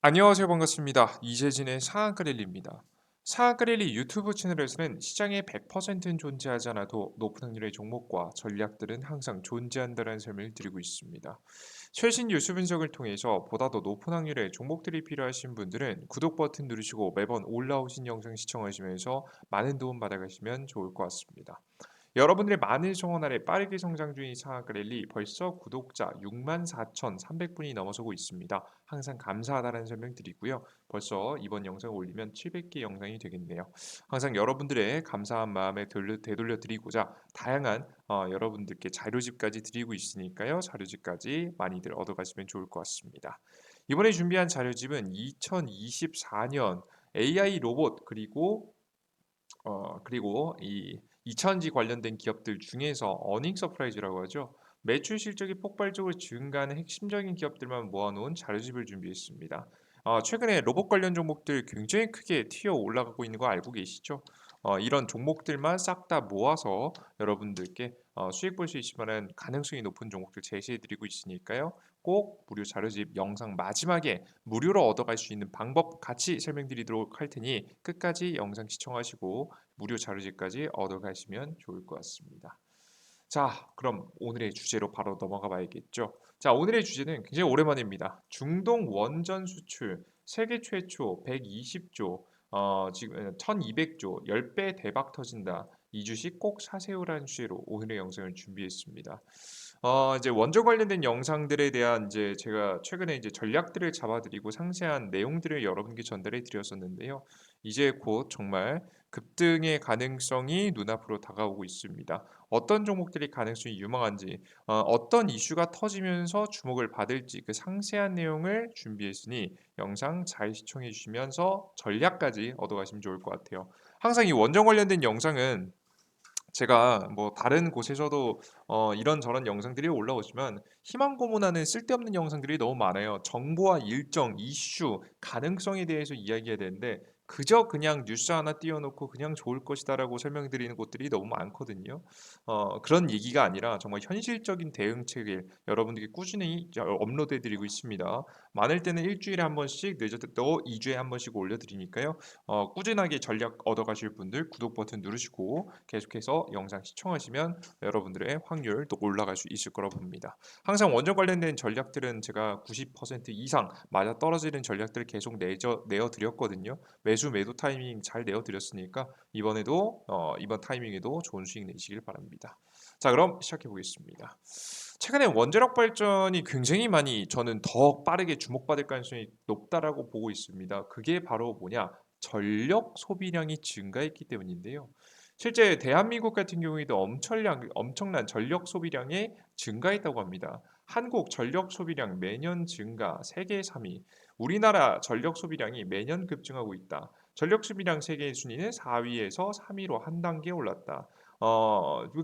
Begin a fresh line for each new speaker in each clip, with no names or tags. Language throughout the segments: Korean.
안녕하세요. 반갑습니다. 이재진의 상한가릴리입니다. 상한가릴리 유튜브 채널에서는 시장에 100%는 존재하지 않아도 높은 확률의 종목과 전략들은 항상 존재한다는 설명을 드리고 있습니다. 최신 뉴스 분석을 통해서 보다 더 높은 확률의 종목들이 필요하신 분들은 구독 버튼 누르시고 매번 올라오신 영상 시청하시면서 많은 도움 받아가시면 좋을 것 같습니다. 여러분들의 많은 성원 아래 빠르게 성장 중인 상한가랠리 벌써 구독자 64,300분이 넘어서고 있습니다. 항상 감사하다는 설명 드리고요. 벌써 이번 영상을 올리면 700개 영상이 되겠네요. 항상 여러분들의 감사한 마음에 되돌려 드리고자 다양한 여러분들께 자료집까지 드리고 있으니까요. 자료집까지 많이들 얻어가시면 좋을 것 같습니다. 이번에 준비한 자료집은 2024년 AI 로봇 그리고 이 2000지 관련된 기업들 중에서 어닝 서프라이즈라고 하죠. 매출 실적이 폭발적으로 증가하는 핵심적인 기업들만 모아놓은 자료집을 준비했습니다. 최근에 로봇 관련 종목들 굉장히 크게 튀어 올라가고 있는 거 알고 계시죠? 이런 종목들만 싹 다 모아서 여러분들께 수익 볼 수 있을 만한 가능성이 높은 종목들 제시해드리고 있으니까요. 꼭 무료 자료집 영상 마지막에 무료로 얻어갈 수 있는 방법 같이 설명드리도록 할 테니 끝까지 영상 시청하시고 무료 자료집까지 얻어가시면 좋을 것 같습니다. 자, 그럼 오늘의 주제로 바로 넘어가 봐야겠죠. 자, 오늘의 주제는 굉장히 오랜만입니다. 중동 원전 수출 세계 최초 120조, 지금 1200조, 10배 대박 터진다. 이 주식 꼭 사세요라는 주제로 오늘의 영상을 준비했습니다. 이제 원전 관련된 영상들에 대한 이제 제가 최근에 이제 전략들을 잡아드리고 상세한 내용들을 여러분께 전달해 드렸었는데요. 이제 곧 정말 급등의 가능성이 눈앞으로 다가오고 있습니다. 어떤 종목들이 가능성이 유망한지, 어떤 이슈가 터지면서 주목을 받을지 그 상세한 내용을 준비했으니 영상 잘 시청해 주시면서 전략까지 얻어가시면 좋을 것 같아요. 항상 이 원전 관련된 영상은 제가 뭐 다른 곳에서도 이런저런 영상들이 올라오지만 희망 고문하는 쓸데없는 영상들이 너무 많아요. 정보와 일정, 이슈, 가능성에 대해서 이야기해야 되는데 그저 그냥 뉴스 하나 띄워놓고 그냥 좋을 것이다라고 설명드리는 곳들이 너무 많거든요. 그런 얘기가 아니라 정말 현실적인 대응책을 여러분들께 꾸준히 업로드해드리고 있습니다. 많을 때는 일주일에 한 번씩, 늦어도 2주에 한 번씩 올려드리니까요. 꾸준하게 전략 얻어가실 분들 구독 버튼 누르시고 계속해서 영상 시청하시면 여러분들의 확률도 올라갈 수 있을 거라고 봅니다. 항상 원전 관련된 전략들은 제가 90% 이상 맞아 떨어지는 전략들을 계속 내어 드렸거든요. 매수 매도 타이밍 잘 내어 드렸으니까 이번에도 이번 타이밍에도 좋은 수익 내시길 바랍니다. 자, 그럼 시작해 보겠습니다. 최근에 원자력 발전이 굉장히 많이 저는 더 빠르게 주목받을 가능성이 높다라고 보고 있습니다. 그게 바로 뭐냐? 전력 소비량이 증가했기 때문인데요. 실제 대한민국 같은 경우에도 엄청난 전력 소비량이 증가했다고 합니다. 한국 전력 소비량 매년 증가 세계 3위. 우리나라 전력 소비량이 매년 급증하고 있다. 전력 소비량 세계 순위는 4위에서 3위로 한 단계 올랐다.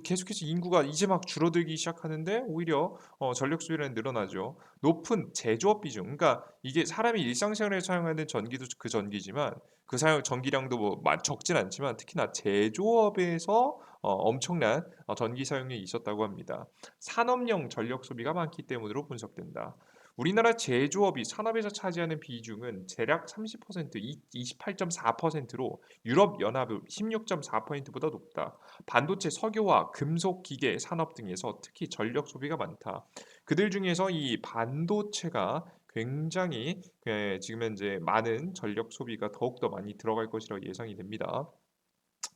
계속해서 인구가 이제 막 줄어들기 시작하는데 오히려 전력 소비량이 늘어나죠. 높은 제조업 비중, 그러니까 이게 사람이 일상생활에 사용하는 전기도 그 전기지만 그 사용 전기량도 뭐 적진 않지만 특히나 제조업에서 엄청난 전기 사용이 있었다고 합니다. 산업용 전력 소비가 많기 때문으로 분석된다. 우리나라 제조업이 산업에서 차지하는 비중은 대략 30%, 28.4%로 유럽연합은 16.4%보다 높다. 반도체, 석유화, 금속, 기계, 산업 등에서 특히 전력 소비가 많다. 그들 중에서 이 반도체가 굉장히 지금 현재 많은 전력 소비가 더욱더 많이 들어갈 것이라고 예상이 됩니다.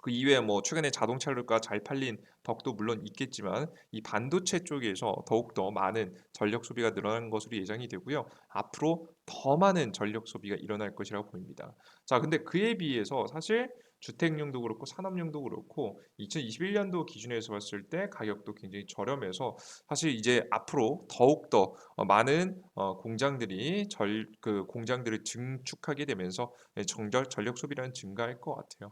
그 이외에 뭐 최근에 자동차가 잘 팔린 덕도 물론 있겠지만 이 반도체 쪽에서 더욱더 많은 전력 소비가 늘어나는 것으로 예상이 되고요. 앞으로 더 많은 전력 소비가 일어날 것이라고 보입니다. 자, 근데 그에 비해서 사실 주택용도 그렇고 산업용도 그렇고 2021년도 기준에서 봤을 때 가격도 굉장히 저렴해서 사실 이제 앞으로 더욱더 많은 공장들이 그 공장들을 증축하게 되면서 전력 소비량은 증가할 것 같아요.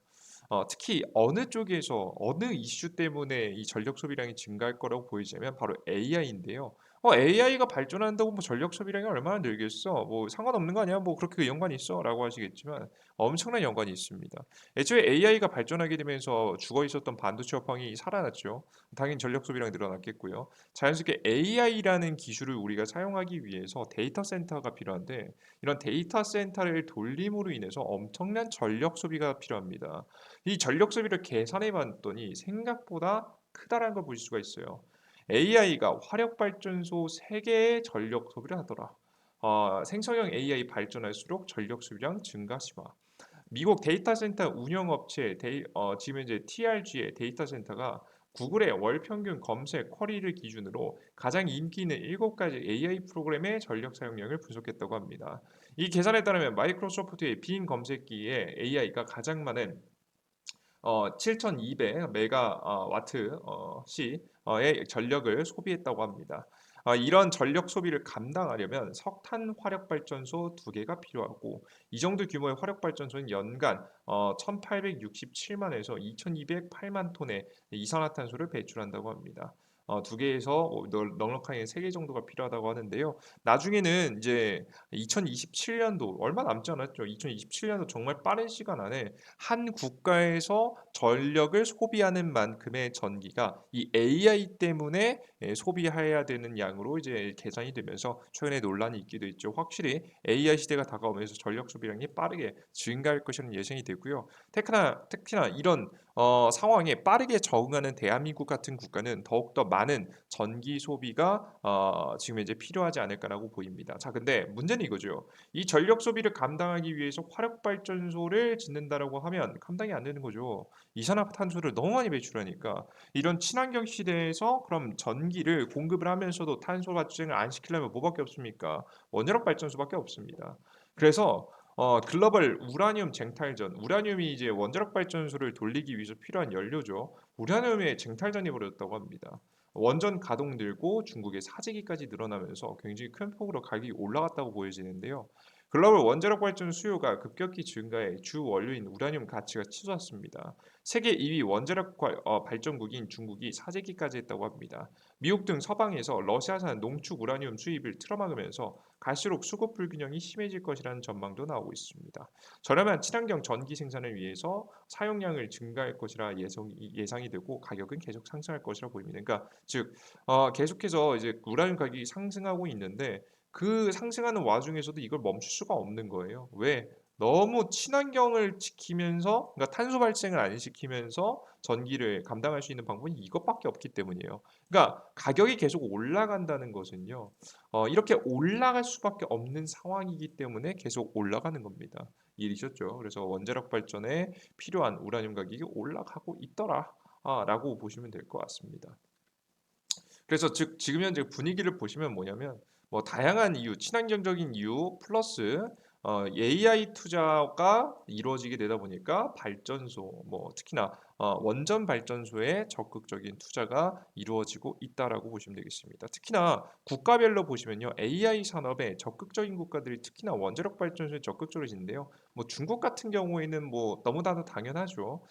특히 어느 쪽에서 어느 이슈 때문에 이 전력 소비량이 증가할 거라고 보이자면 바로 AI인데요. AI가 발전한다고 뭐 전력 소비량이 얼마나 늘겠어? 뭐 상관없는 거 아니야? 뭐 그렇게 연관이 있어?"라고 하시겠지만 엄청난 연관이 있습니다. 애초에 AI가 발전하게 되면서 죽어 있었던 반도체 업황이 살아났죠. 당연히 전력 소비량이 늘어났겠고요. 자연스럽게 AI라는 기술을 우리가 사용하기 위해서 데이터 센터가 필요한데 이런 데이터 센터를 돌림으로 인해서 엄청난 전력 소비가 필요합니다. 이 전력 소비를 계산해 봤더니 생각보다 크다라는 걸 볼 수가 있어요. AI가 화력 발전소 3개의 전력 소비를 하더라. 생성형 AI 발전할수록 전력 소비량 증가 심화. 미국 데이터 센터 운영업체 지금 이제 TRG의 데이터 센터가 구글의 월 평균 검색 쿼리를 기준으로 가장 인기 있는 7가지 AI 프로그램의 전력 사용량을 분석했다고 합니다. 이 계산에 따르면 마이크로소프트의 빈 검색기에 AI가 가장 많은 7,200 메가 와트 시의 전력을 소비했다고 합니다. 이런 전력 소비를 감당하려면 석탄 화력 발전소 2개가 필요하고 이 정도 규모의 화력 발전소는 연간 1,867만에서 2,208만 톤의 이산화탄소를 배출한다고 합니다. 2개에서 넉넉하게 3개 정도가 필요하다고 하는데요. 나중에는 이제 2027년도 얼마 남지 않았죠. 2027년도 정말 빠른 시간 안에 한 국가에서 전력을 소비하는 만큼의 전기가 이 AI 때문에 소비해야 되는 양으로 이제 계산이 되면서 최근에 논란이 있기도 있죠. 확실히 AI 시대가 다가오면서 전력 소비량이 빠르게 증가할 것이라는 예상이 되고요. 특히나 이런 상황에 빠르게 적응하는 대한민국 같은 국가는 더욱더 많은 전기 소비가 지금 이제 필요하지 않을까라고 보입니다. 자, 근데 문제는 이거죠. 이 전력 소비를 감당하기 위해서 화력 발전소를 짓는다라고 하면 감당이 안 되는 거죠. 이산화탄소를 너무 많이 배출하니까 이런 친환경 시대에서 그럼 전기를 공급을 하면서도 탄소 발생을 안 시키려면 뭐밖에 없습니까? 원자력 발전소밖에 없습니다. 그래서 글로벌 우라늄 쟁탈전, 우라늄이 이제 원자력 발전소를 돌리기 위해서 필요한 연료죠. 우라늄의 쟁탈전이 벌어졌다고 합니다. 원전 가동 늘고 중국의 사재기까지 늘어나면서 굉장히 큰 폭으로 가격이 올라갔다고 보여지는데요. 글로벌 원자력 발전 수요가 급격히 증가해 주 원료인 우라늄 가치가 치솟았습니다. 세계 2위 원자력 발전국인 중국이 사재기까지 했다고 합니다. 미국 등 서방에서 러시아산 농축 우라늄 수입을 틀어막으면서 갈수록 수급 불균형이 심해질 것이라는 전망도 나오고 있습니다. 저렴한 친환경 전기 생산을 위해서 사용량을 증가할 것이라 예상이 되고 가격은 계속 상승할 것이라 보입니다. 그러니까 즉 계속해서 이제 우라늄 가격이 상승하고 있는데 그 상승하는 와중에서도 이걸 멈출 수가 없는 거예요. 왜? 너무 친환경을 지키면서 그러니까 탄소 발생을 안 시키면서 전기를 감당할 수 있는 방법은 이것밖에 없기 때문이에요. 그러니까 가격이 계속 올라간다는 것은요. 이렇게 올라갈 수밖에 없는 상황이기 때문에 계속 올라가는 겁니다. 이해되셨죠? 그래서 원자력 발전에 필요한 우라늄 가격이 올라가고 있더라. 라고 보시면 될 것 같습니다. 그래서 즉 지금 현재 분위기를 보시면 뭐냐면 뭐 다양한 이유, 친환경적인 이유 플러스 AI 투자가 이루어지게 되다 보니까 발전소, 뭐 특히나 원전 발전소에 적극적인 투자가 이루어지고 있다라고 보시면 되겠습니다. 특히나 국가별로 보시면요, AI 산업에 적극적인 국가들이 특히나 원자력 발전소에 적극적으로 있는데요. 뭐 중국 같은 경우에는 뭐 너무나도 당연하죠.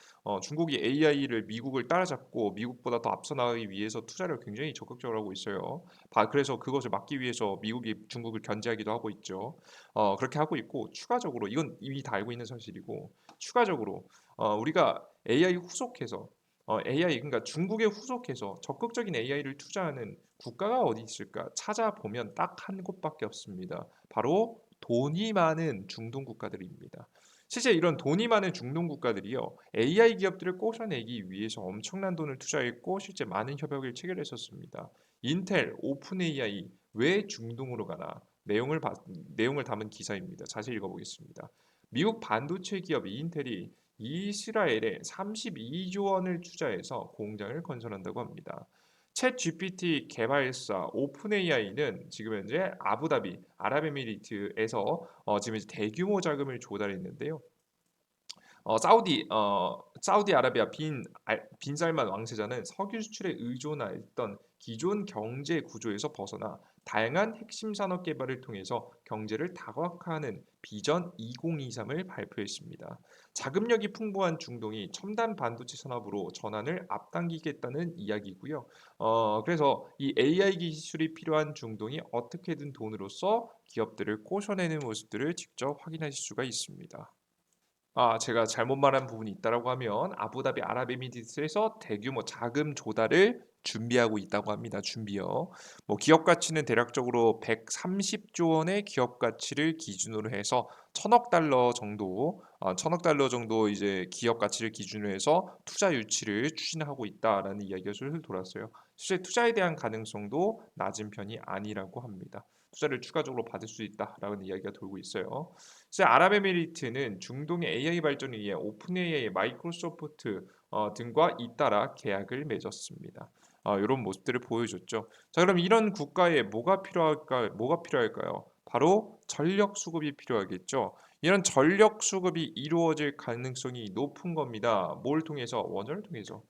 중국이 AI를 미국을 따라잡고 미국보다 더 앞서 나가기 위해서 투자를 굉장히 적극적으로 하고 있어요. 그래서 그것을 막기 위해서 미국이 중국을 견제하기도 하고 있죠. 그렇게 하고 있고 추가적으로 이건 이미 다 알고 있는 사실이고 추가적으로 우리가 AI 후속해서 AI 그러니까 중국에 후속해서 적극적인 AI를 투자하는 국가가 어디 있을까? 찾아보면 딱 한 곳밖에 없습니다. 바로 돈이 많은 중동 국가들입니다. 실제 이런 돈이 많은 중동 국가들이요. AI 기업들을 꼬셔내기 위해서 엄청난 돈을 투자했고 실제 많은 협약을 체결했었습니다. 인텔, 오픈 AI 왜 중동으로 가나? 내용을 담은 기사입니다. 자세히 읽어보겠습니다. 미국 반도체 기업 인텔이 이스라엘에 32조 원을 투자해서 공장을 건설한다고 합니다. 챗 GPT 개발사 오픈 AI는 지금 현재 아부다비 아랍에미리트에서 지금 이제 대규모 자금을 조달했는데요. 사우디아라비아 빈살만 왕세자는 석유 수출에 의존했던 기존 경제 구조에서 벗어나 다양한 핵심 산업 개발을 통해서 경제를 다각화하는 비전 2023을 발표했습니다. 자금력이 풍부한 중동이 첨단 반도체 산업으로 전환을 앞당기겠다는 이야기고요. 그래서 이 AI 기술이 필요한 중동이 어떻게든 돈으로써 기업들을 꼬셔내는 모습들을 직접 확인하실 수가 있습니다. 제가 잘못 말한 부분이 있다라고 하면 아부다비 아랍에미리트스에서 대규모 자금 조달을 준비하고 있다고 합니다. 준비요. 뭐 기업 가치는 대략적으로 130조 원의 기업 가치를 기준으로 해서 천억 달러 정도, 천억 달러 정도 이제 기업 가치를 기준으로 해서 투자 유치를 추진하고 있다라는 이야기가 슬슬 돌았어요. 실제 투자에 대한 가능성도 낮은 편이 아니라고 합니다. 투자를 추가적으로 받을 수 있다라는 이야기가 돌고 있어요. 그래서 아랍에미리트는 중동의 AI 발전을 위해 오픈 AI, 마이크로소프트 등과 잇따라 계약을 맺었습니다. 이런 모습들을 보여줬죠. 자, 그럼 이런 국가에 뭐가 필요할까요? 바로 전력 수급이 필요하겠죠. 이런 전력 수급이 이루어질 가능성이 높은 겁니다. 뭘 통해서? 원전을 통해서.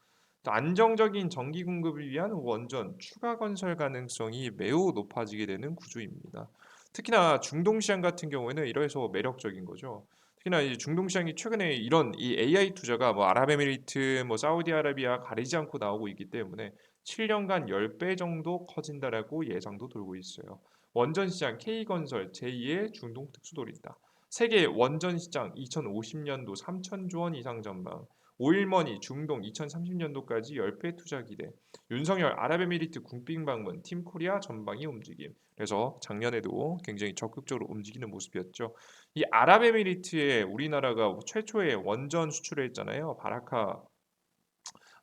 또 안정적인 전기 공급을 위한 원전 추가 건설 가능성이 매우 높아지게 되는 구조입니다. 특히나 중동 시장 같은 경우에는 이래서 매력적인 거죠. 특히나 이 중동 시장이 최근에 이런 이 AI 투자가 뭐 아랍에미리트, 뭐 사우디아라비아 가리지 않고 나오고 있기 때문에 7년간 10배 정도 커진다라고 예상도 돌고 있어요. 원전 시장 K건설 제2의 중동 특수도리다. 세계 원전 시장 2050년도 3천조 원 이상 전망. 오일머니 중동 2030년도까지 10배 투자 기대. 윤석열 아랍에미리트 궁빙 방문 팀 코리아 전방위 움직임. 그래서 작년에도 굉장히 적극적으로 움직이는 모습이었죠. 이 아랍에미리트에 우리나라가 최초의 원전 수출을 했잖아요. 바라카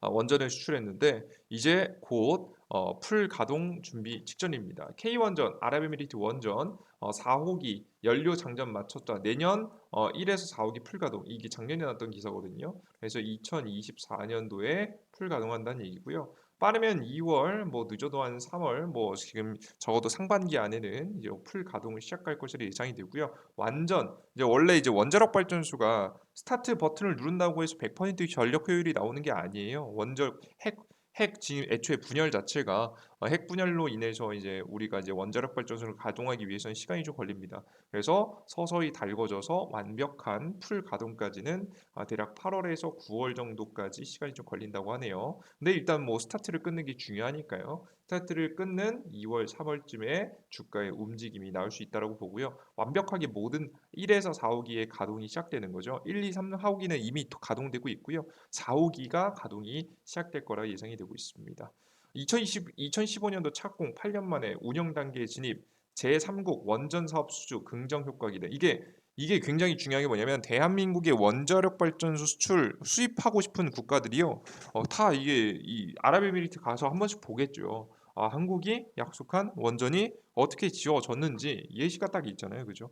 원전을 수출했는데 이제 곧 풀 가동 준비 직전입니다. K원전, 아랍에미리트 원전 4호기 연료 장전 마쳤다. 내년 1에서 4호기 풀 가동. 이게 작년에 났던 기사거든요. 그래서 2024년도에 풀 가동한다는 얘기고요. 빠르면 2월, 뭐 늦어도 한 3월, 뭐 지금 적어도 상반기 안에는 이제 풀 가동을 시작할 것으로 예상이 되고요. 완전 이제 원래 이제 원자력 발전소가 스타트 버튼을 누른다고 해서 100% 전력 효율이 나오는 게 아니에요. 원전 핵 지금 애초에 분열 자체가 핵 분열로 인해서 이제 우리가 이제 원자력 발전소를 가동하기 위해서는 시간이 좀 걸립니다. 그래서 서서히 달궈져서 완벽한 풀 가동까지는 대략 8월에서 9월 정도까지 시간이 좀 걸린다고 하네요. 근데 일단 뭐 스타트를 끊는 게 중요하니까요. 스타트를 끊는 2월, 3월쯤에 주가의 움직임이 나올 수 있다고 보고요. 완벽하게 모든 1에서 4호기의 가동이 시작되는 거죠. 1, 2, 3 하호기는 이미 가동되고 있고요. 4호기가 가동이 시작될 거라 예상이 되고 있습니다. 2015년도 착공 8년 만에 운영 단계에 진입 제3국 원전 사업 수주 긍정 효과 기대. 이게 굉장히 중요한 게 뭐냐면 대한민국의 원자력 발전소 수출 수입하고 싶은 국가들이요. 다 이게 이 아랍에미리트 가서 한 번씩 보겠죠. 한국이 약속한 원전이 어떻게 지어졌는지 예시가 딱 있잖아요. 그죠?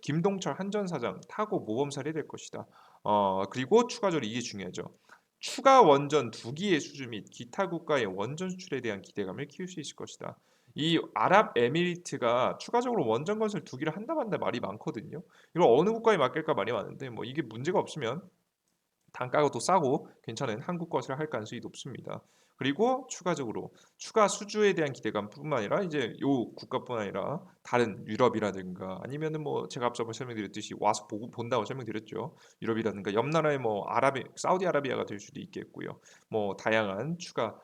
김동철 한전사장 타고 모범 사례될 것이다. 그리고 추가적으로 이게 중요하죠. 추가 원전 2기의 수주 및 기타 국가의 원전 수출에 대한 기대감을 키울 수 있을 것이다. 이 아랍에미리트가 추가적으로 원전 건설 2기를 한다 만다 말이 많거든요. 이걸 어느 국가에 맡길까 말이 많은데 뭐 이게 문제가 없으면 단가가 또 싸고 괜찮은 한국 것을 할 가능성이 높습니다. 그리고 추가적으로 추가 수주에 대한 기대감뿐만 아니라 이제 요 국가뿐 아니라 다른 유럽이라든가 아니면은 뭐 제가 앞서 설명드렸듯이 와서 보고 본다고 설명드렸죠. 유럽이라든가 옆 나라의 뭐 사우디아라비아가 될 수도 있겠고요. 뭐 다양한 추가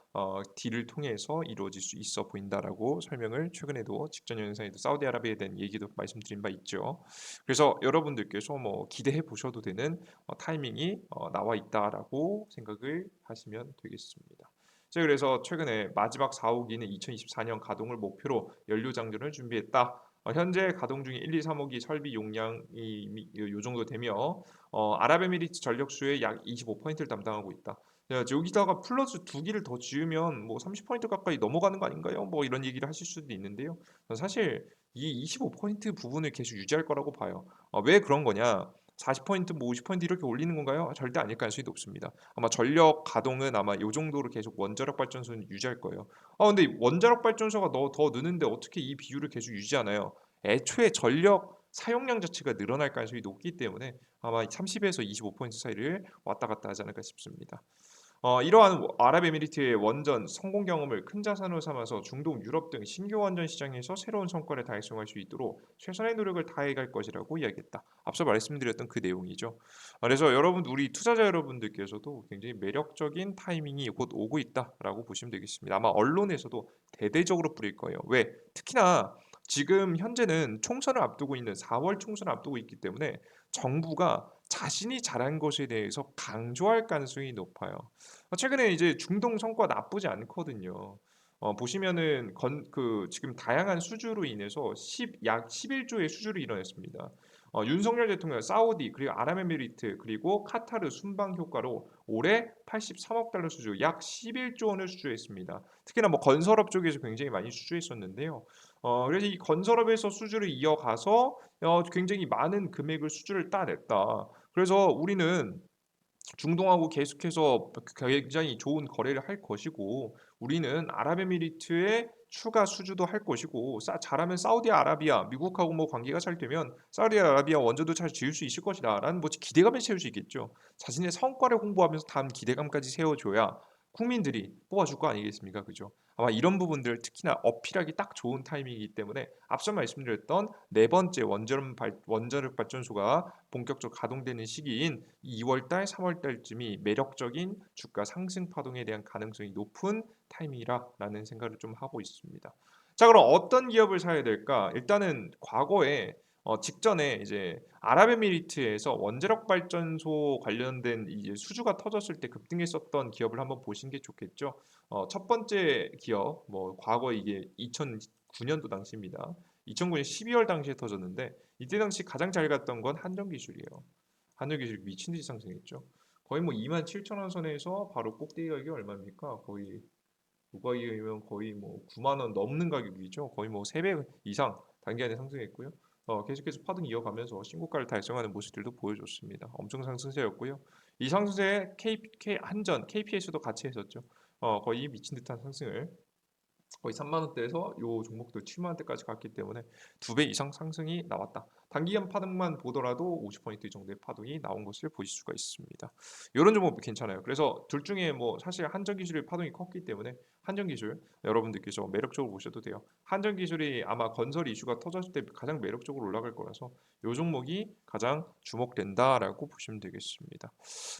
딜을 통해서 이루어질 수 있어 보인다라고 설명을 최근에도 직전 영상에도 사우디아라비아에 대한 얘기도 말씀드린 바 있죠. 그래서 여러분들께서 뭐 기대해 보셔도 되는 타이밍이 나와 있다라고 생각을 하시면 되겠습니다. 자, 그래서 최근에 마지막 4호기는 2024년 가동을 목표로 연료 장전을 준비했다. 현재 가동 중인 1, 2, 3호기 설비 용량이 요 정도 되며 아랍에미리트 전력수의 약 25%를 담당하고 있다. 여기다가 플러스 2기를 더 지으면 뭐 30% 가까이 넘어가는 거 아닌가요? 뭐 이런 얘기를 하실 수도 있는데요. 사실 이 25% 부분을 계속 유지할 거라고 봐요. 왜 그런 거냐? 40% 뭐 50% 이렇게 올리는 건가요? 절대 아닐 가능성이 높습니다. 아마 전력 가동은 아마 이 정도로 계속 원자력 발전소는 유지할 거예요. 근데 원자력 발전소가 더 느는데 어떻게 이 비율을 계속 유지하나요? 애초에 전력 사용량 자체가 늘어날 가능성이 높기 때문에 아마 30에서 25% 사이를 왔다 갔다 하지 않을까 싶습니다. 이러한 아랍에미리트의 원전 성공 경험을 큰 자산으로 삼아서 중동, 유럽 등 신규 원전 시장에서 새로운 성과를 달성할 수 있도록 최선의 노력을 다해갈 것이라고 이야기했다. 앞서 말씀드렸던 그 내용이죠. 그래서 여러분, 우리 투자자 여러분들께서도 굉장히 매력적인 타이밍이 곧 오고 있다라고 보시면 되겠습니다. 아마 언론에서도 대대적으로 뿌릴 거예요. 왜? 특히나 지금 현재는 총선을 앞두고 있는 4월 총선을 앞두고 있기 때문에 정부가 자신이 잘한 것에 대해서 강조할 가능성이 높아요. 최근에 이제 중동 성과 나쁘지 않거든요. 보시면은 지금 다양한 수주로 인해서 약 11조의 수주를 이뤄냈습니다. 윤석열 대통령 사우디 그리고 아랍에미리트 그리고 카타르 순방 효과로 올해 83억 달러 수주 약 11조 원을 수주했습니다. 특히나 뭐 건설업 쪽에서 굉장히 많이 수주했었는데요. 그래서 이 건설업에서 수주를 이어가서 굉장히 많은 금액을 수주를 따냈다. 그래서 우리는 중동하고 계속해서 굉장히 좋은 거래를 할 것이고, 우리는 아랍에미리트에 추가 수주도 할 것이고, 잘하면 사우디아라비아, 미국하고 뭐 관계가 잘 되면 사우디아라비아 원조도 잘 지을 수 있을 것이다라는 뭐 기대감을 세울 수 있겠죠. 자신의 성과를 홍보하면서 다음 기대감까지 세워줘야 국민들이 뽑아줄 거 아니겠습니까? 그죠? 아마 이런 부분들 특히나 어필하기 딱 좋은 타이밍이기 때문에 앞서 말씀드렸던 네 번째 원자력 발전소가 본격적으로 가동되는 시기인 2월 달, 3월 달쯤이 매력적인 주가 상승 파동에 대한 가능성이 높은 타이밍이라는 생각을 좀 하고 있습니다. 자, 그럼 어떤 기업을 사야 될까? 일단은 과거에 직전에 이제 아랍에미리트에서 원자력 발전소 관련된 이제 수주가 터졌을 때 급등했었던 기업을 한번 보신 게 좋겠죠. 첫 번째 기업, 뭐 과거 이게 2009년도 당시입니다. 2009년 12월 당시에 터졌는데 이때 당시 가장 잘 갔던 건 한전기술이에요. 한전기술 미친 듯이 상승했죠. 거의 뭐 2만 7천 원 선에서 바로 꼭대기 가격이 얼마입니까? 거의 두바이에 의하면 거의 뭐 9만 원 넘는 가격이죠. 거의 뭐 3배 이상 단기간에 상승했고요. 계속해서 파동 이어가면서 신고가를 달성하는 모습들도 보여줬습니다. 엄청 상승세였고요. 이 상승세에 한전, KPS도 같이 했었죠. 거의 미친 듯한 상승을 거의 3만 원대에서 요 종목도 7만 원대까지 갔기 때문에 2배 이상 상승이 나왔다. 단기간 파동만 보더라도 50% 정도의 파동이 나온 것을 보실 수가 있습니다. 이런 종목 괜찮아요. 그래서 둘 중에 뭐 사실 한전기술의 파동이 컸기 때문에 한전기술 여러분들께서 매력적으로 보셔도 돼요. 한전기술이 아마 건설 이슈가 터졌을 때 가장 매력적으로 올라갈 거라서 요 종목이 가장 주목된다라고 보시면 되겠습니다.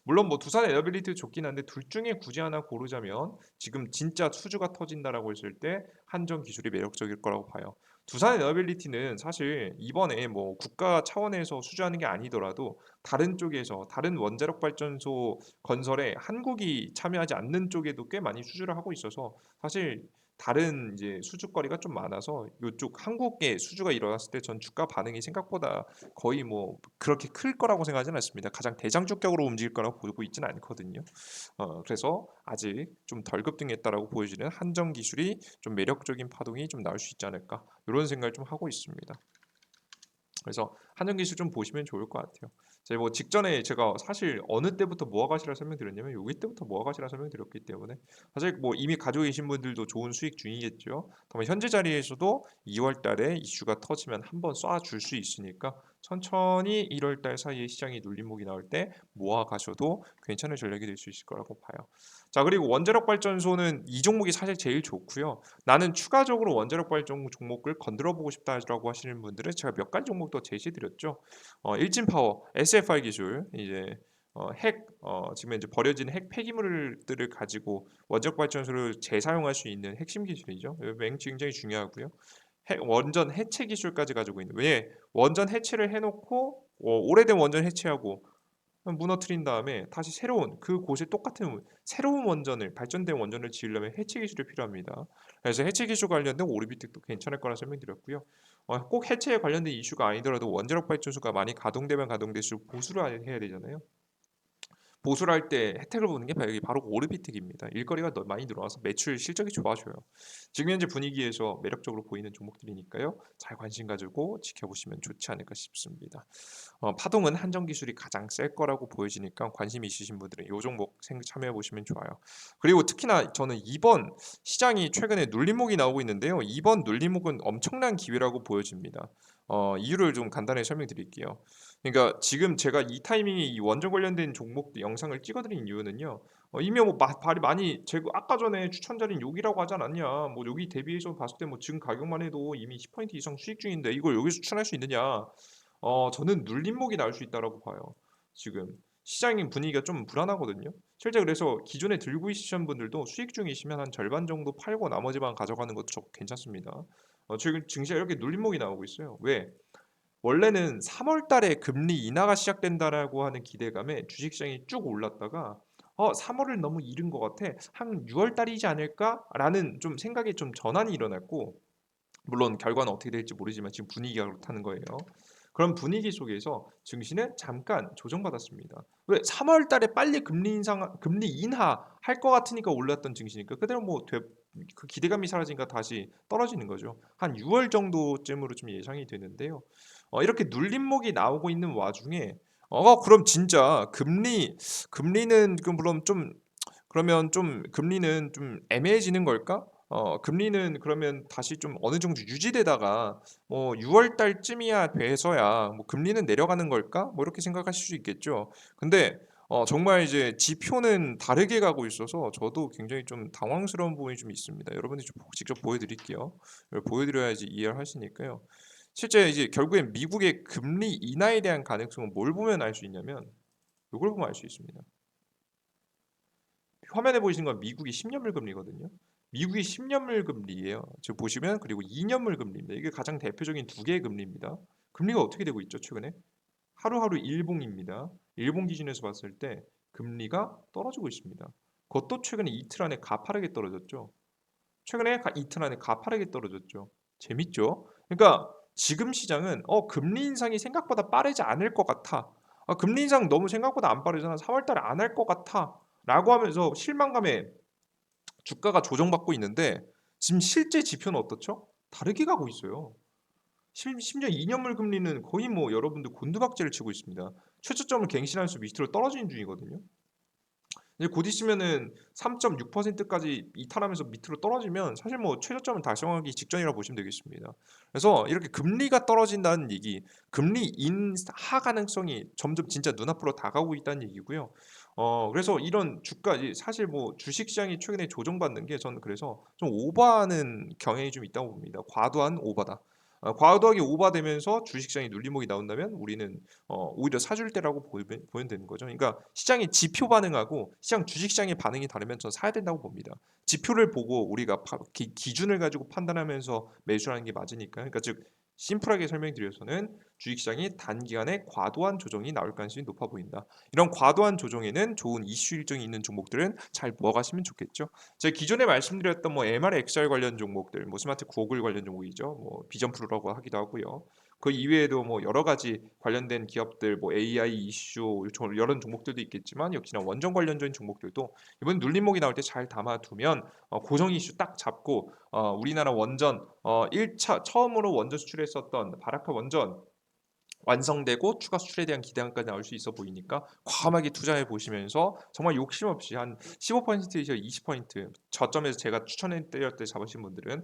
물론 뭐 두산 에너빌리티 좋긴 한데 둘 중에 굳이 하나 고르자면 지금 진짜 수주가 터진다라고 했을 때 한전 기술이 매력적일 거라고 봐요. 두산 에너빌리티는 사실 이번에 뭐 국가 차원에서 수주하는 게 아니더라도 다른 쪽에서 다른 원자력 발전소 건설에 한국이 참여하지 않는 쪽에도 꽤 많이 수주를 하고 있어서 사실 다른 이제 수주거리가 좀 많아서 이쪽 한국의 수주가 일어났을 때 전 주가 반응이 생각보다 거의 뭐 그렇게 클 거라고 생각하지는 않습니다. 가장 대장주격으로 움직일 거라고 보고 있지는 않거든요. 그래서 아직 좀 덜 급등했다라고 보여지는 한정 기술이 좀 매력적인 파동이 좀 나올 수 있지 않을까 이런 생각을 좀 하고 있습니다. 그래서 한정 기술 좀 보시면 좋을 것 같아요. 제가 뭐 직전에 제가 사실 어느 때부터 모아가시라 설명드렸냐면 여기 때부터 모아가시라 설명드렸기 때문에 사실 뭐 이미 가지고 계신 분들도 좋은 수익 중이겠죠. 다만 현재 자리에서도 2월 달에 이슈가 터지면 한번 쏴줄 수 있으니까 천천히 1월 달 사이에 시장이 눌림목이 나올 때 모아가셔도 괜찮은 전략이 될 수 있을 거라고 봐요. 자, 그리고 원자력 발전소는 이 종목이 사실 제일 좋고요. 나는 추가적으로 원자력 발전 종목을 건드려 보고 싶다라고 하시는 분들은 제가 몇 가지 종목도 제시드렸죠. 일진파워, SFR 기술, 이제 지금 이제 버려진 핵 폐기물들을 가지고 원자력 발전소를 재사용할 수 있는 핵심 기술이죠. 굉장히 중요하고요. 원전 해체 기술까지 가지고 있는. 왜 원전 해체를 해놓고 오래된 원전 해체하고 무너뜨린 다음에 다시 새로운 그곳에 똑같은 새로운 원전을 발전된 원전을 지으려면 해체 기술이 필요합니다. 그래서 해체 기술 관련된 오리비틱도 괜찮을 거라 설명드렸고요. 꼭 해체에 관련된 이슈가 아니더라도 원자력 발전소가 많이 가동되면 가동될수록 보수를 해야 되잖아요. 보수를 할 때 혜택을 보는 게 바로 오르비특입니다. 일거리가 많이 늘어나서 매출 실적이 좋아져요. 지금 현재 분위기에서 매력적으로 보이는 종목들이니까요. 잘 관심 가지고 지켜보시면 좋지 않을까 싶습니다. 파동은 한정 기술이 가장 셀 거라고 보여지니까 관심 있으신 분들은 이 종목 참여해 보시면 좋아요. 그리고 특히나 저는 이번 시장이 최근에 눌림목이 나오고 있는데요. 이번 눌림목은 엄청난 기회라고 보여집니다. 이유를 좀 간단하게 설명드릴게요. 그러니까 지금 제가 이 타이밍에 이 원전 관련된 종목 영상을 찍어드린 이유는요. 이미 뭐 발이 많이 제가 아까 전에 추천 자리는 여기라고 하지 않았냐. 뭐 여기 대비해서 봤을 때 뭐 지금 가격만 해도 이미 10% 이상 수익 중인데 이걸 여기서 추천할 수 있느냐. 저는 눌림목이 나올 수 있다라고 봐요. 지금 시장의 분위기가 좀 불안하거든요. 실제 그래서 기존에 들고 있으신 분들도 수익 중이시면 한 절반 정도 팔고 나머지만 가져가는 것도 괜찮습니다. 지금 증시가 이렇게 눌림목이 나오고 있어요. 왜? 원래는 3월 달에 금리 인하가 시작된다라고 하는 기대감에 주식시장이 쭉 올랐다가 3월을 너무 이른 것 같아. 한 6월 달이지 않을까라는 좀 생각에 좀 전환이 일어났고 물론 결과는 어떻게 될지 모르지만 지금 분위기가 그렇다는 거예요. 그런 분위기 속에서 증시는 잠깐 조정받았습니다. 왜 3월 달에 빨리 금리 인하 할 것 같으니까 올랐던 증시니까 그대로 그 기대감이 사라지니까 다시 떨어지는 거죠. 한 6월 정도쯤으로 좀 예상이 되는데요. 이렇게 눌림목이 나오고 있는 와중에 그럼 진짜 금리는 그 물론 좀 그러면 좀 금리는 좀 애매해지는 걸까? 금리는 그러면 다시 좀 어느 정도 유지되다가 뭐 6월 달쯤이야 돼서야 뭐 금리는 내려가는 걸까? 뭐 이렇게 생각하실 수 있겠죠. 근데 정말 이제 지표는 다르게 가고 있어서 저도 굉장히 좀 당황스러운 부분이 좀 있습니다. 여러분이 좀 직접 보여드릴게요. 이걸 보여드려야지 이해를 하시니까요. 실제 이제 결국엔 미국의 금리 인하에 대한 가능성은 뭘 보면 알 수 있냐면 이걸 보면 알 수 있습니다. 화면에 보이시는 건 미국이 10년물 금리거든요. 미국이 10년물 금리예요. 지금 보시면 그리고 2년물 금리입니다. 이게 가장 대표적인 두 개의 금리입니다. 금리가 어떻게 되고 있죠, 최근에? 하루하루 일봉입니다. 일본 기준에서 봤을 때 금리가 떨어지고 있습니다. 그것도 최근에 이틀 안에 가파르게 떨어졌죠. 최근에 이틀 안에 가파르게 떨어졌죠. 재밌죠? 그러니까 지금 시장은 금리 인상이 생각보다 빠르지 않을 것 같아. 금리 인상 너무 생각보다 안 빠르잖아. 4월 달에 안 할 것 같아. 라고 하면서 실망감에 주가가 조정받고 있는데 지금 실제 지표는 어떻죠? 다르게 가고 있어요. 심지어 2년물 금리는 거의 뭐 여러분들 곤두박질을 치고 있습니다. 최저점을 갱신하면서 밑으로 떨어지는 중이거든요. 이제 곧 있으면은 3.6%까지 이탈하면서 밑으로 떨어지면 사실 뭐 최저점을 달성하기 직전이라고 보시면 되겠습니다. 그래서 이렇게 금리가 떨어진다는 얘기, 금리 인하 가능성이 점점 진짜 눈앞으로 다가오고 있다는 얘기고요. 그래서 이런 사실 뭐 주식시장이 최근에 조정받는 게 저는 그래서 좀 오버하는 경향이 좀 있다고 봅니다. 과도한 오버다. 과도하게 오버되면서 주식시장이 눌림목이 나온다면 우리는 오히려 사줄 때라고 보면 되는 거죠. 그러니까 시장의 지표 반응하고 시장 주식시장의 반응이 다르면 저는 사야 된다고 봅니다. 지표를 보고 우리가 기준을 가지고 판단하면서 매수하는 게 맞으니까. 그러니까 즉 심플하게 설명드려서는 주식시장이 단기간에 과도한 조정이 나올 가능성이 높아 보인다. 이런 과도한 조정에는 좋은 이슈 일정이 있는 종목들은 잘 모아가시면 좋겠죠. 제가 기존에 말씀드렸던 뭐 MR, XR 관련 종목들, 뭐 스마트 구글 관련 종목이죠. 뭐 비전 프로라고 하기도 하고요. 그 이외에도 뭐 여러 가지 관련된 기업들, 뭐 AI 이슈 이런 종목들도 있겠지만 역시나 원전 관련된 종목들도 이번 눌림목이 나올 때 잘 담아두면 고정 이슈 딱 잡고 우리나라 원전 1차 처음으로 원전 수출했었던 바라카 원전 완성되고 추가 수출에 대한 기대감까지 나올 수 있어 보이니까 과감하게 투자해 보시면서 정말 욕심 없이 한 15%에서 20% 저점에서 제가 추천해 드렸을 때 잡으신 분들은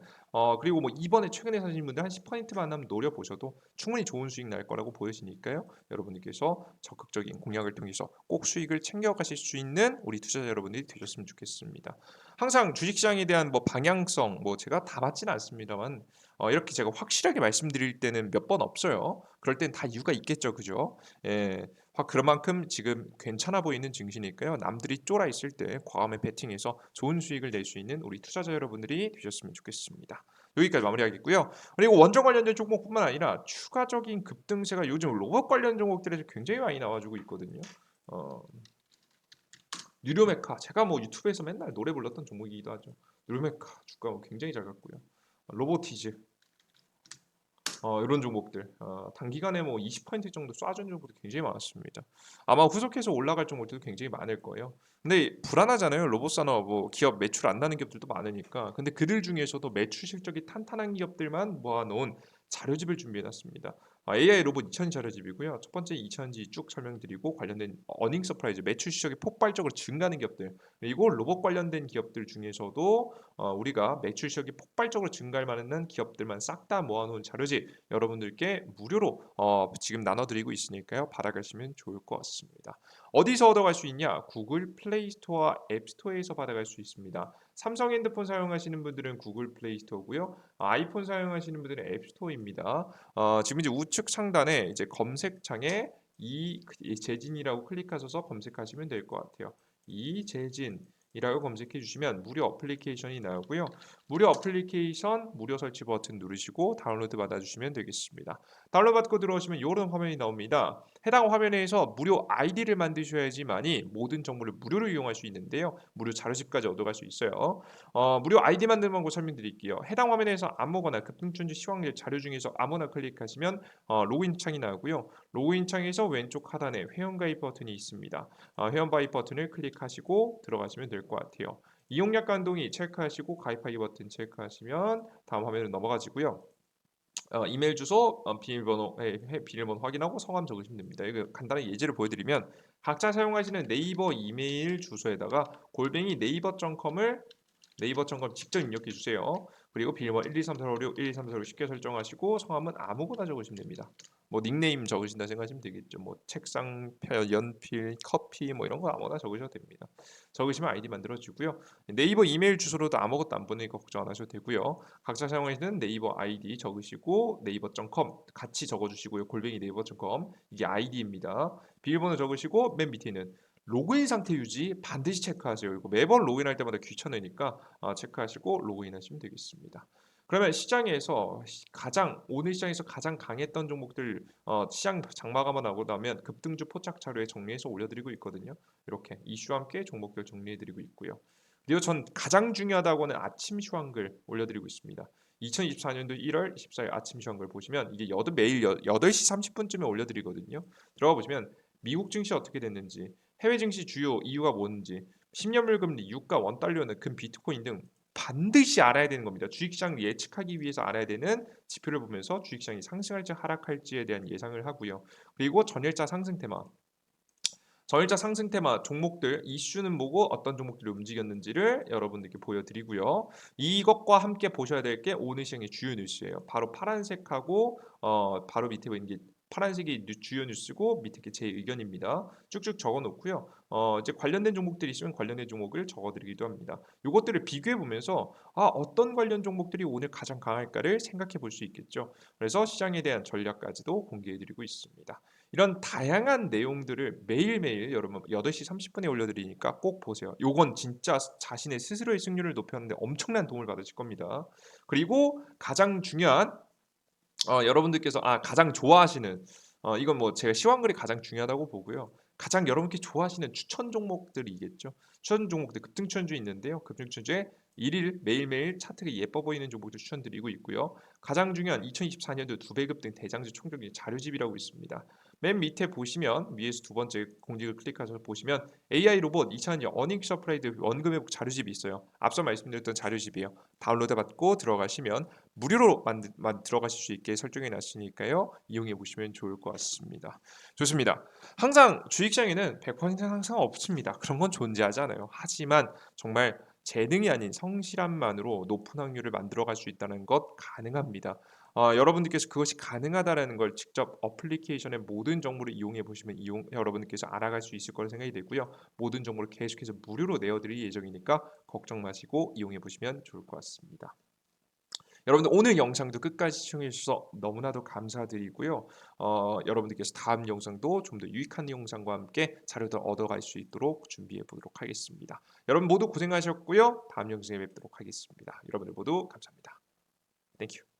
그리고 뭐 이번에 최근에 사신 분들 한 10%만 한번 노려 보셔도 충분히 좋은 수익 날 거라고 보여지니까요. 여러분들께서 적극적인 공략을 통해서 꼭 수익을 챙겨 가실 수 있는 우리 투자자 여러분들이 되셨으면 좋겠습니다. 항상 주식시장에 대한 뭐 방향성 뭐 제가 다 맞지는 않습니다만 이렇게 제가 확실하게 말씀드릴 때는 몇 번 없어요. 그럴 땐 다 이유가 있겠죠. 그죠? 예. 그만큼 지금 괜찮아 보이는 증시니까요. 남들이 쫄아 있을 때 과감히 베팅해서 좋은 수익을 낼 수 있는 우리 투자자 여러분들이 되셨으면 좋겠습니다. 여기까지 마무리하겠고요. 그리고 원전 관련된 종목뿐만 아니라 추가적인 급등세가 요즘 로봇 관련 종목들에서 굉장히 많이 나와주고 있거든요. 어, 뉴로메카 제가 뭐 유튜브에서 맨날 노래 불렀던 종목이기도 하죠. 뉴로메카 주가 굉장히 잘 갔고요. 로보티즈 이런 종목들 단기간에 뭐 20% 정도 쏴준 종목도 굉장히 많았습니다. 아마 후속해서 올라갈 종목들도 굉장히 많을 거예요. 근데 불안하잖아요. 로봇 산업 뭐 기업 매출 안 나는 기업들도 많으니까. 근데 그들 중에서도 매출 실적이 탄탄한 기업들만 모아놓은 자료집을 준비해놨습니다. AI 로봇 2000 자료집이고요. 첫 번째 2000지 쭉 설명드리고 관련된 어닝 서프라이즈, 매출 실적이 폭발적으로 증가하는 기업들, 그리고 로봇 관련된 기업들 중에서도 우리가 매출 실적이 폭발적으로 증가할 만한 기업들만 싹 다 모아놓은 자료집 여러분들께 무료로 지금 나눠드리고 있으니까요. 받아가시면 좋을 것 같습니다. 어디서 얻어갈 수 있냐? 구글 플레이 스토어와 앱 스토어에서 받아갈 수 있습니다. 삼성 핸드폰 사용하시는 분들은 구글 플레이 스토어고요. 아이폰 사용하시는 분들은 앱 스토어입니다. 지금 이제 우측 상단에 이제 검색창에 이재진이라고 클릭하셔서 검색하시면 될 것 같아요. 이재진이라고 검색해 주시면 무료 어플리케이션이 나오고요. 무료 어플리케이션 무료 설치 버튼 누르시고 다운로드 받아주시면 되겠습니다. 다운로드 받고 들어오시면 이런 화면이 나옵니다. 해당 화면에서 무료 아이디를 만드셔야지만이 모든 정보를 무료로 이용할 수 있는데요. 무료 자료집까지 얻어갈 수 있어요. 무료 아이디 만드는 방법 설명드릴게요. 해당 화면에서 아무거나 급등천지 시황일 자료 중에서 아무나 클릭하시면 로그인 창이 나오고요. 로그인 창에서 왼쪽 하단에 회원가입 버튼이 있습니다. 회원가입 버튼을 클릭하시고 들어가시면 될 것 같아요. 이용량 간동이 체크하시고 가입하기 버튼 체크하시면 다음 화면으로 넘어가지고요. 이메일 주소, 비밀번호 확인하고 성함 적으시면 됩니다. 이거 간단한 예제를 보여드리면 각자 사용하시는 네이버 이메일 주소에다가 골뱅이 네이버.com 직접 입력해 주세요. 그리고 비밀번호 1234566 1234566 쉽게 설정하시고 성함은 아무거나 적으시면 됩니다. 뭐 닉네임 적으신다 생각하시면 되겠죠. 뭐 책상, 연필, 커피 뭐 이런 거 아무거나 적으셔도 됩니다. 적으시면 아이디 만들어지고요. 네이버 이메일 주소로도 아무것도 안 보내니까 걱정 안 하셔도 되고요. 각자 사용하시는 네이버 아이디 적으시고 네이버.com 같이 적어주시고요. 골뱅이 네이버.com 이게 아이디입니다. 비밀번호 적으시고 맨 밑에 있는 로그인 상태 유지 반드시 체크하세요. 이거 매번 로그인할 때마다 귀찮으니까 체크하시고 로그인하시면 되겠습니다. 그러면 시장에서 오늘 시장에서 가장 강했던 종목들 시장 장마감만 나고 나면 급등주 포착 자료에 정리해서 올려드리고 있거든요. 이렇게 이슈와 함께 종목들 정리해드리고 있고요. 그리고 전 가장 중요하다고 하는 아침 시황글 올려드리고 있습니다. 2024년도 1월 24일 아침 시황글 보시면 이게 매일 8시 30분쯤에 올려드리거든요. 들어가 보시면 미국 증시 어떻게 됐는지, 해외 증시 주요 이유가 뭔지, 10년물 금리, 유가, 원달러는 금, 비트코인 등 반드시 알아야 되는 겁니다. 주식시장 예측하기 위해서 알아야 되는 지표를 보면서 주식시장이 상승할지 하락할지에 대한 예상을 하고요. 그리고 전일자 상승 테마 종목들 이슈는 뭐고 어떤 종목들이 움직였는지를 여러분들께 보여드리고요. 이것과 함께 보셔야 될 게 오늘 시장의 주요 뉴스예요. 바로 파란색하고 바로 밑에 보이는 게 파란색이 주요 뉴스고 밑에 게 제 의견입니다. 쭉쭉 적어 놓고요. 이제 관련된 종목들이 있으면 관련된 종목을 적어드리기도 합니다. 이것들을 비교해 보면서 어떤 관련 종목들이 오늘 가장 강할까를 생각해 볼 수 있겠죠. 그래서 시장에 대한 전략까지도 공개해 드리고 있습니다. 이런 다양한 내용들을 매일매일 여러분 8시 30분에 올려드리니까 꼭 보세요. 요건 진짜 자신의 스스로의 승률을 높였는데 엄청난 도움을 받으실 겁니다. 그리고 가장 중요한 여러분들께서 가장 좋아하시는 이건 뭐 제가 시황글이 가장 중요하다고 보고요. 가장 여러분께 좋아하시는 추천 종목들이겠죠. 추천 종목들 급등 추천주 있는데요. 급등 추천주에 일일 매일매일 차트가 예뻐 보이는 종목들 추천드리고 있고요. 가장 중요한 2024년도 2배 급등 대장주 총격의 자료집이라고 있습니다. 맨 밑에 보시면 위에서 두 번째 공직을 클릭하셔서 보시면 AI 로봇 2000년 어닝 서프라이즈 원금 회복 자료집이 있어요. 앞서 말씀드렸던 자료집이에요. 다운로드 받고 들어가시면 무료로 들어가실 수 있게 설정해 놨으니까요. 이용해 보시면 좋을 것 같습니다. 좋습니다. 항상 주식시장에는 100% 항상 없습니다. 그런 건 존재하지 않아요. 하지만 정말 재능이 아닌 성실함만으로 높은 확률을 만들어갈 수 있다는 것 가능합니다. 여러분들께서 그것이 가능하다라는 걸 직접 어플리케이션의 모든 정보를 이용해 보시면 여러분들께서 알아갈 수 있을 거라 생각이 되고요. 모든 정보를 계속해서 무료로 내어드릴 예정이니까 걱정 마시고 이용해 보시면 좋을 것 같습니다. 여러분들 오늘 영상도 끝까지 시청해 주셔서 너무나도 감사드리고요. 여러분들께서 다음 영상도 좀 더 유익한 영상과 함께 자료를 얻어갈 수 있도록 준비해 보도록 하겠습니다. 여러분 모두 고생하셨고요. 다음 영상에 뵙도록 하겠습니다. 여러분들 모두 감사합니다. 땡큐.